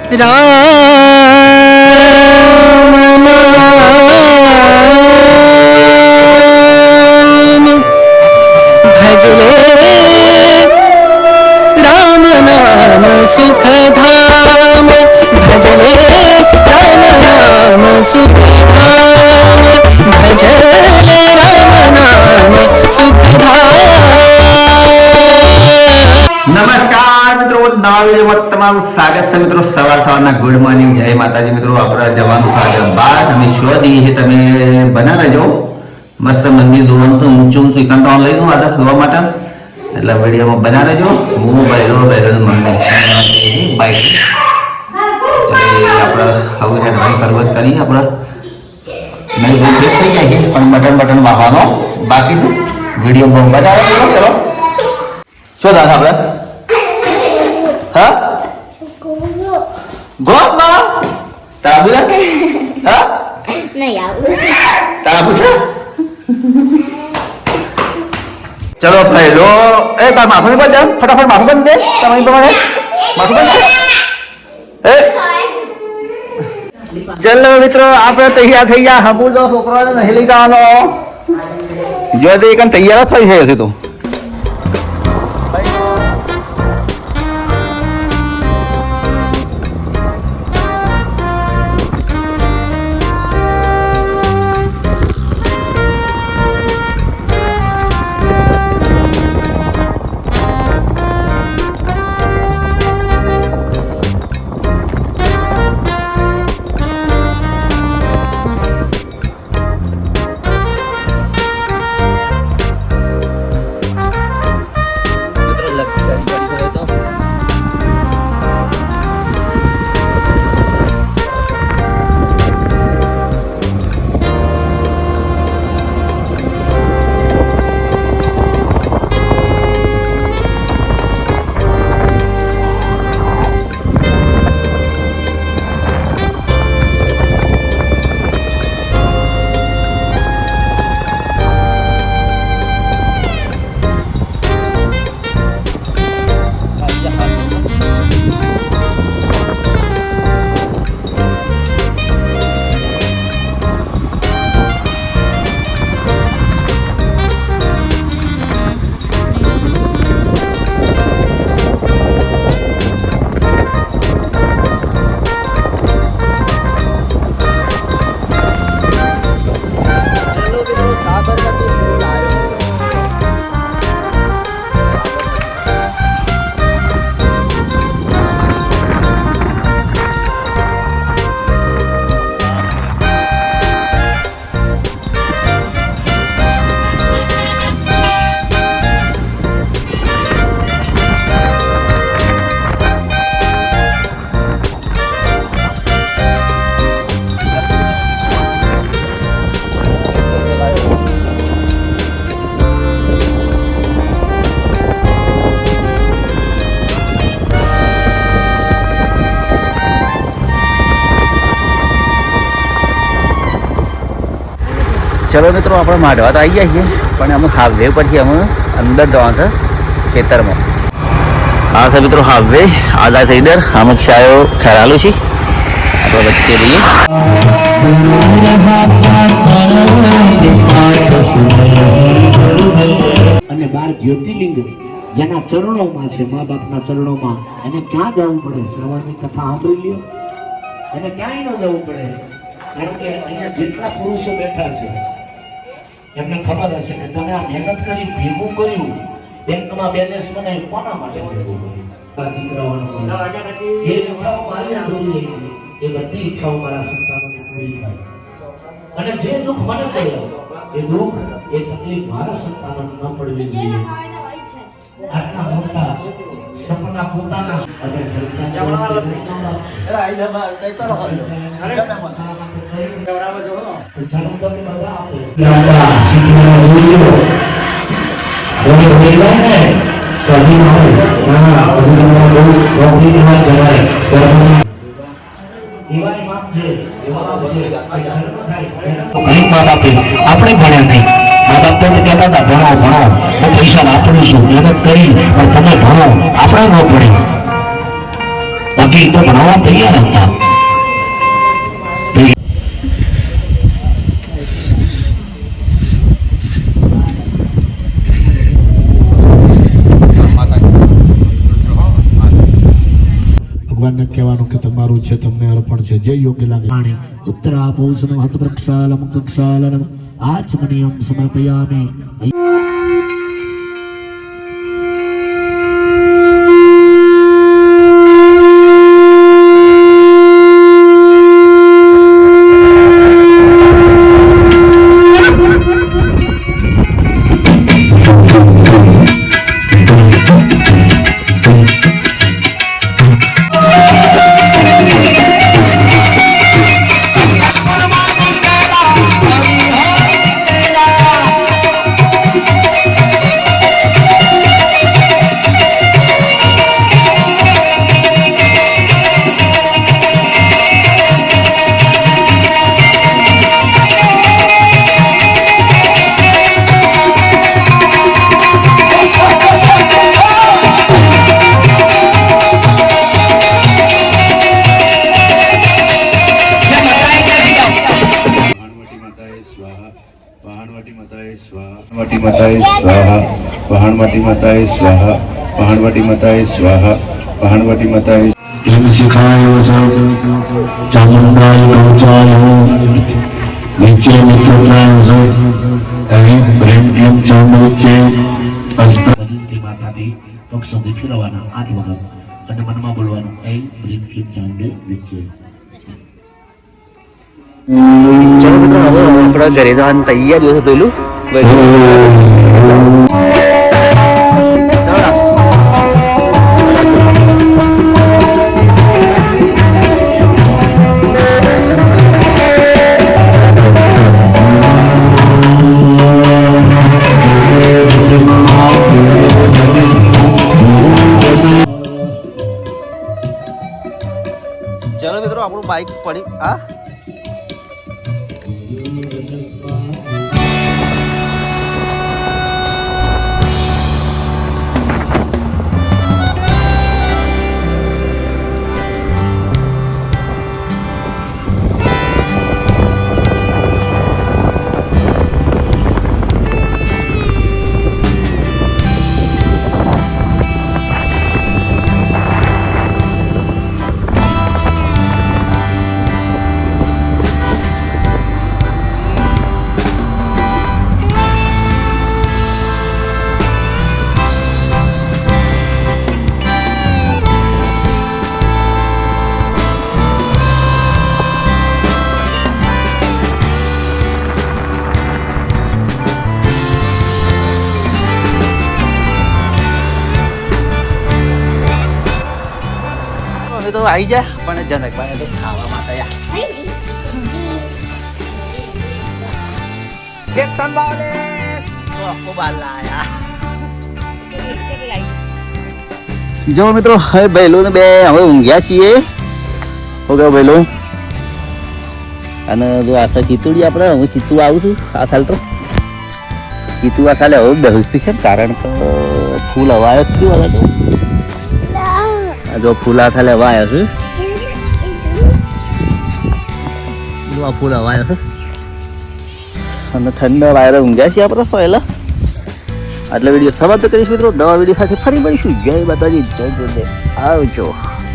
सुखधाम भजले राम नाम सुखधाम भजले राम नाम सुखधाम। નમસ્કાર મિત્રો, નવા વિડીયોમાં તમારું સ્વાગત છે મિત્રો। સવારના ગુડ મોર્નિંગ, જય માતાજી મિત્રો। આપણા જવાનું સાગર બાદ અમે છો જઈએ તમે બના રહેજો। મસ્ત મંદિર જોવાનું છે, ઊંચું ઊંચું કંટાળો લઈ દઉં આદા જોવા માટે, એટલે વિડીયોમાં બના રહેજો। હું બહેરો મંદિર બાઈક આપણે હવે હેડવાની શરૂઆત કરી। આપણે નહીં બહુ ફ્રેશ થઈ ગયા છે, પણ બટન વાગવાનો બાકી છે। વિડીયો બહુ બનાવે ચલો શું દાદા આપણે હા ગોમાં તાબુ હા નહીં આવું તાબુ છે। ચલો પહેલો એ તાર માથું બંધ દે, ફટાફટ માથું બંધ દે। તમે પ્રમાણે માથું બંધ એ ચલો મિત્રો, આપણે તૈયાર થઈ ગયા। હમું તો છોકરાને નહીં લઈ જવાનો, જો તે એકન તૈયાર થઈ છે તો ચલો મિત્રો, આપણે માંડવા તો આવી ગયા છીએ, પણ અમે હાઈવે પરથી અમે અંદર જવાનું છે ખેતરમાં। હા સર મિત્રો, હાઈવે આદા છે ઇધર, हम ચાયો ખેરાલુ છે આપણે વચ્ચે રહીએ। અને 12 જ્યોતિર્લિંગ જેના ચરણોમાં છે, મા બાપના ચરણોમાં, એને ક્યાં જવું પડે? શ્રવણની કથા સાંભળી લ્યો, એને ક્યાંય ન જવું પડે, કારણ કે અહીંયા જેટલા પુરુષો બેઠા છે એમને ખબર હશે કે તમે આ મહેનત કરી ભેગું કર્યું, બેંકમાં બેલેન્સ બનાવી કોના માટે ભેગું કર્યું? એ ઈચ્છાઓ મારી અધૂરી રહી ગઈ, એ બધી ઈચ્છાઓ મારા સંતાનોની પૂરી થાય। અને જે દુઃખ મને પડ્યો, એ દુઃખ, એ તકલીફ મારા સંતાનોને ન પડવી જોઈએ। આટલા મોટા સપના પોતાના અને જલસા આપણે ભણ્યા નહીં, મા બાપ તો કહેતા હતા ભણો ભણો, હું પૈસા વાપરું છું, મહેનત કરી, પણ તમે ભણો, આપણે ન ભણે। બાકી કે એ તો ભણાવવા તૈયાર હતા. ભગવાનને કહેવાનું કે તમારું છે, તમને અર્પણ છે, જે યોગ્ય લાગે. ઉત્તરા પૂજનમ હત પ્રક્ષાલમ પ્રક્ષાલનમ આચમનીયમ સમર્પયામિ. વહાણવટી માતાએ સ્વાહા, વહાણવટી માતાએ સ્વાહા, વહાણવટી માતાએ સ્વાહા, વહાણવટી માતાએ શિખાય ચામુંડાય કવચાય નીચે મિત્રોત્રાય અહીં પ્રેમ પ્રેમ ચામુંડે વિનંતી માતાથી પક્ષોથી ફેરવવાના 8 વખત અને મનમાં બોલવાનું એમ પ્રેમ પ્રેમ ચાઉંડે નીચે. ચલો મિત્રો, હવે આપણા ઘરે જવાની તૈયારીઓ છે. પેલું ચલો મિત્રો, આપણું બાઈક પડી તો આવી જાય, પણ જનકભાઈ તો ખાવા માટે જો મિત્રો, હવે ભૈલું ને બે હવે ઊંઘ્યા છીએ. ઓકે ભૈલું, અને જો આ ચીતુડી આપણે હું ચીતું આવું છું આ સાલ તો ચીતું આ સાલે હવે બેસી છે, કારણ કે ફૂલ હવાયો જ થયું હવે તો. જો ફૂલ આ સાલે હવાયો છે, જો આ ફૂલ હવાયો છે અને ઠંડા વાયરે ઊંઘ્યા છીએ આપણે પહેલા. આટલા વિડીયો સમાપ્ત કરીશ મિત્રો. નવા વિડીયો સાથે ફરી મળીશું. જય માતાજી, જય ગુરુદેવ, આવજો.